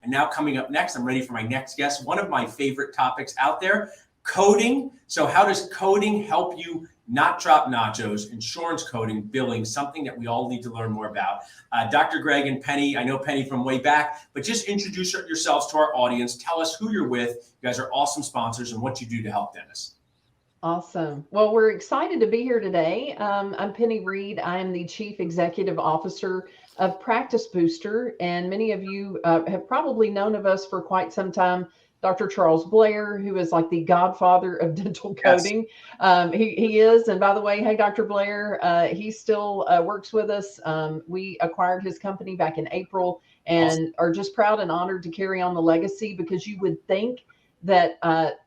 And now coming up next, I'm ready for my next guest. One of my favorite topics out there, coding. So how does coding help you not drop nachos? Insurance coding, billing, something that we all need to learn more about. Dr. Greg and Penny, I know Penny from way back, but just introduce yourselves to our audience. Tell us who you're with. You guys are awesome sponsors and what you do to help dentists. Awesome. Well, we're excited to be here today. I'm Penny Reed. I am the Chief Executive Officer of Practice Booster, and many of you have probably known of us for quite some time. Dr. Charles Blair, who is like the godfather of dental coding. Yes. He is. And by the way, hey, Dr. Blair, he still works with us. We acquired his company back in April and are just proud and honored to carry on the legacy, because you would think that,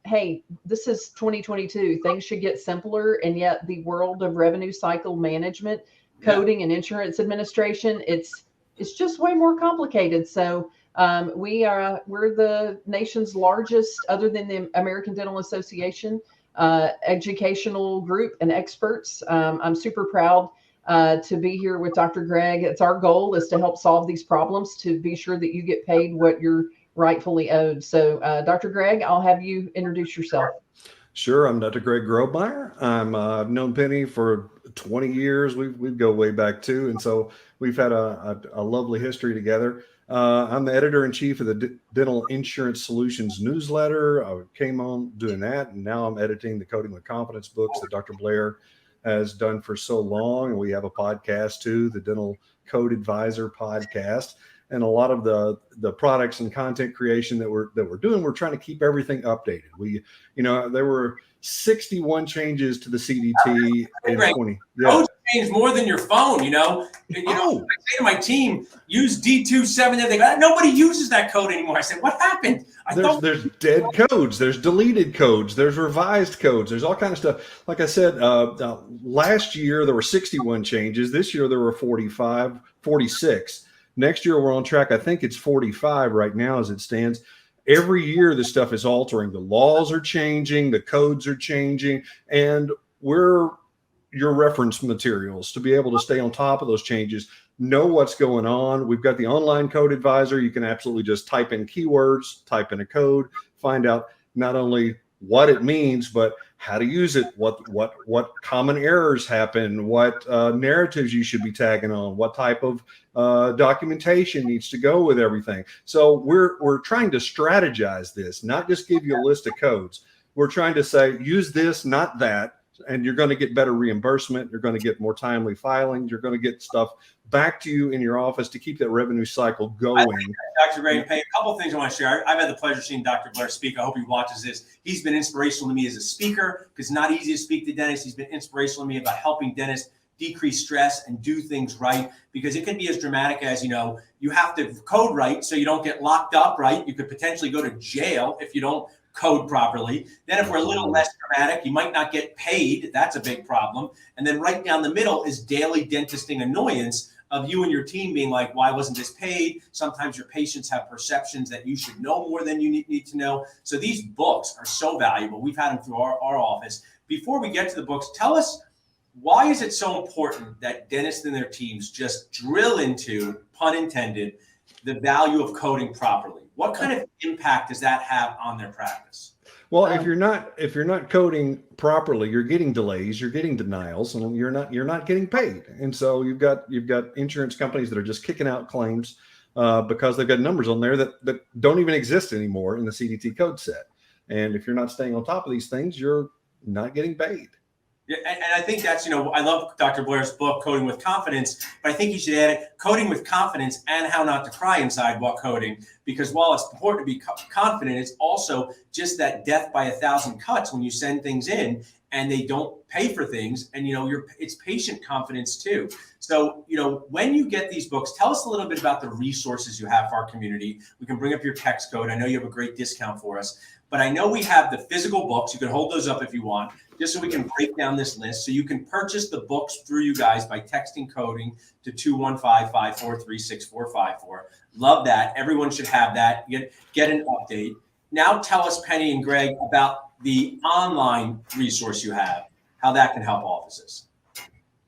hey, this is 2022, things should get simpler. And yet the world of revenue cycle management, coding, and insurance administration, it's just way more complicated. So we're the nation's largest, other than the American Dental Association, educational group and experts. I'm super proud to be here with Dr. Greg. It's our goal is to help solve these problems, to be sure that you get paid what you're rightfully owed. So Dr. Greg, I'll have you introduce yourself. Sure. I'm Dr. Greg Grobmyer. I've known Penny for 20 years. We go way back too. And so we've had a lovely history together. I'm the editor-in-chief of the Dental Insurance Solutions newsletter. I came on doing that, and now I'm editing the Coding with Confidence books that Dr. Blair has done for so long. And we have a podcast too, the Dental Code Advisor podcast. And a lot of the products and content creation that we're doing, we're trying to keep everything updated. There were 61 changes to the CDT in 20. Those changed more than your phone. I say to my team, use D27. They go, nobody uses that code anymore. I said, what happened? There's dead codes. There's deleted codes. There's revised codes. There's all kind of stuff. Like I said, last year there were 61 changes. This year there were 46. Next year, we're on track. I think it's 45 right now as it stands. Every year, this stuff is altering. The laws are changing. The codes are changing. And we're your reference materials to be able to stay on top of those changes, know what's going on. We've got the online code advisor. You can absolutely just type in keywords, type in a code, find out not only what it means, but how to use it, what common errors happen, what narratives you should be tagging on, what type of documentation needs to go with everything. So we're trying to strategize this, not just give you a list of codes. We're trying to say, use this, not that, and you're going to get better reimbursement. You're going to get more timely filings. You're going to get stuff back to you in your office to keep that revenue cycle going. Dr. Ray, a couple of things I want to share. I've had the pleasure of seeing Dr. Blair speak. I hope he watches this. He's been inspirational to me as a speaker, because it's not easy to speak to dentists. He's been inspirational to me about helping dentists decrease stress and do things right, because it can be as dramatic as, you have to code right so you don't get locked up, right? You could potentially go to jail if you don't code properly. Then if we're a little less dramatic, you might not get paid. That's a big problem. And then right down the middle is daily dentisting annoyance of you and your team being like, why wasn't this paid? Sometimes your patients have perceptions that you should know more than you need to know. So these books are so valuable. We've had them through our office. Before we get to the books, tell us, why is it so important that dentists and their teams just drill into, pun intended, the value of coding properly? What kind of impact does that have on their practice? Well, if you're not coding properly, you're getting delays, you're getting denials, and you're not getting paid. And so you've got insurance companies that are just kicking out claims because they've got numbers on there that don't even exist anymore in the CDT code set. And if you're not staying on top of these things, you're not getting paid. Yeah, and I think that's, I love Dr. Blair's book, Coding with Confidence, but I think you should add it, Coding with Confidence and How Not to Cry Inside While Coding, because while it's important to be confident, it's also just that death by 1,000 cuts when you send things in and they don't pay for things. And, it's patient confidence too. So, when you get these books, tell us a little bit about the resources you have for our community. We can bring up your text code. I know you have a great discount for us, but I know we have the physical books. You can hold those up if you want, just so we can break down this list. So you can purchase the books through you guys by texting coding to 215-543-6454. Love that. Everyone should have that. Get an update. Now tell us, Penny and Greg, about the online resource you have, how that can help offices.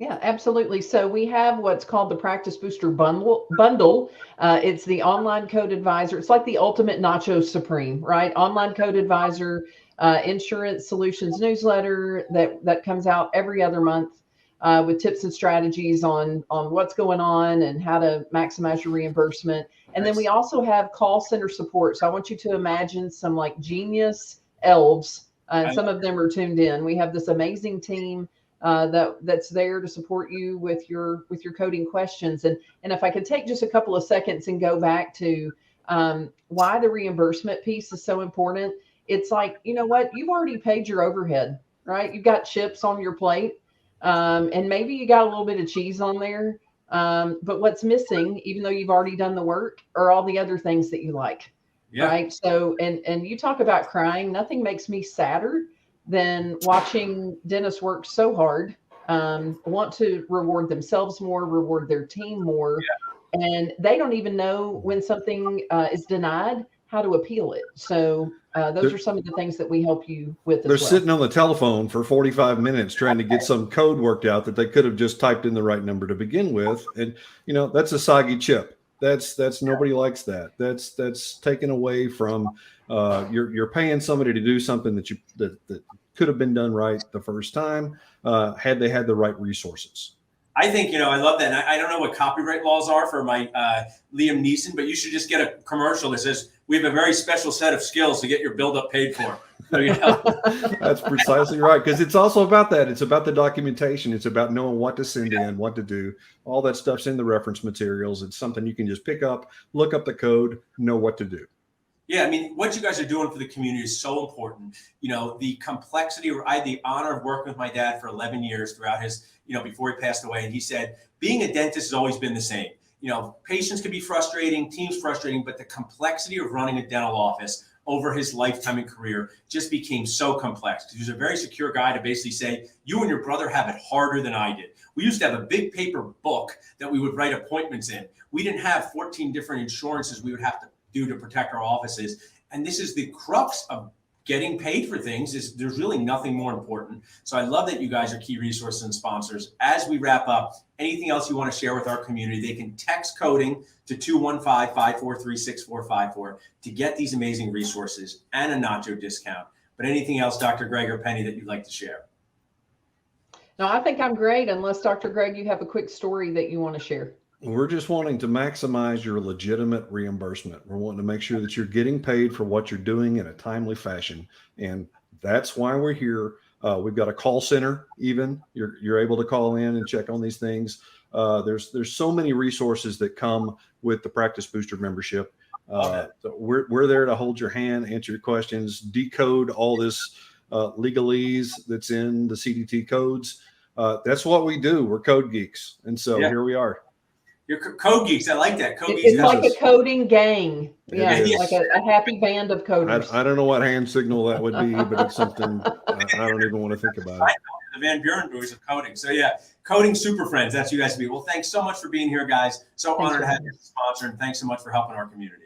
Yeah, absolutely. So we have what's called the Practice Booster Bundle. It's the online code advisor. It's like the ultimate Nacho Supreme, right? Online code advisor, insurance solutions newsletter that comes out every other month with tips and strategies on what's going on and how to maximize your reimbursement. And then we Nice. also have call center support. So I want you to imagine some like genius elves, and some of them are tuned in. We have this amazing team that's there to support you with your coding questions. And if I could take just a couple of seconds and go back to why the reimbursement piece is so important. It's like, you know what, you've already paid your overhead, right? You've got chips on your plate, and maybe you got a little bit of cheese on there. But what's missing, even though you've already done the work, are all the other things that you like. Yeah. Right. So, and you talk about crying, nothing makes me sadder than watching dentists work so hard, want to reward themselves more, reward their team more, and they don't even know when something is denied, how to appeal it. So those They're, are some of the things that we help you with they're as well. sitting on the telephone for 45 minutes trying to get some code worked out that they could have just typed in the right number to begin with. And, that's a soggy chip. That's nobody likes that. That's taken away from you're paying somebody to do something that could have been done right the first time had they had the right resources. I think, I love that. And I don't know what copyright laws are for my Liam Neeson, but you should just get a commercial that says, we have a very special set of skills to get your build-up paid for. That's precisely right. Because it's also about that. It's about the documentation. It's about knowing what to send in, what to do. All that stuff's in the reference materials. It's something you can just pick up, look up the code, know what to do. Yeah, I mean, what you guys are doing for the community is so important. The complexity. I had the honor of working with my dad for 11 years throughout his, before he passed away. And he said, being a dentist has always been the same. Patients can be frustrating, teams frustrating, but the complexity of running a dental office over his lifetime and career just became so complex. He was a very secure guy to basically say, you and your brother have it harder than I did. We used to have a big paper book that we would write appointments in. We didn't have 14 different insurances we would have to do to protect our offices. And this is the crux of getting paid for things. Is there's really nothing more important. So I love that you guys are key resources and sponsors. As we wrap up, anything else you want to share with our community, they can text coding to 215-543-6454 to get these amazing resources and a Nacho discount. But anything else, Dr. Greg or Penny, that you'd like to share? No, I think I'm great. Unless Dr. Greg, you have a quick story that you want to share. We're just wanting to maximize your legitimate reimbursement. We're wanting to make sure that you're getting paid for what you're doing in a timely fashion. And that's why we're here. We've got a call center. Even you're able to call in and check on these things. There's so many resources that come with the Practice Booster membership. So we're there to hold your hand, answer your questions, decode all this legalese that's in the CDT codes. That's what we do. We're code geeks. And so here we are. You're code geeks. I like that. Code geeks. It's like a coding gang. Yeah, is. like a happy band of coders. I don't know what hand signal that would be, but it's something I don't even want to think about it. The Van Buren boys of coding. So yeah, coding super friends. That's you guys to be. Well, thanks so much for being here, guys. So honored to have you as a sponsor, and thanks so much for helping our community.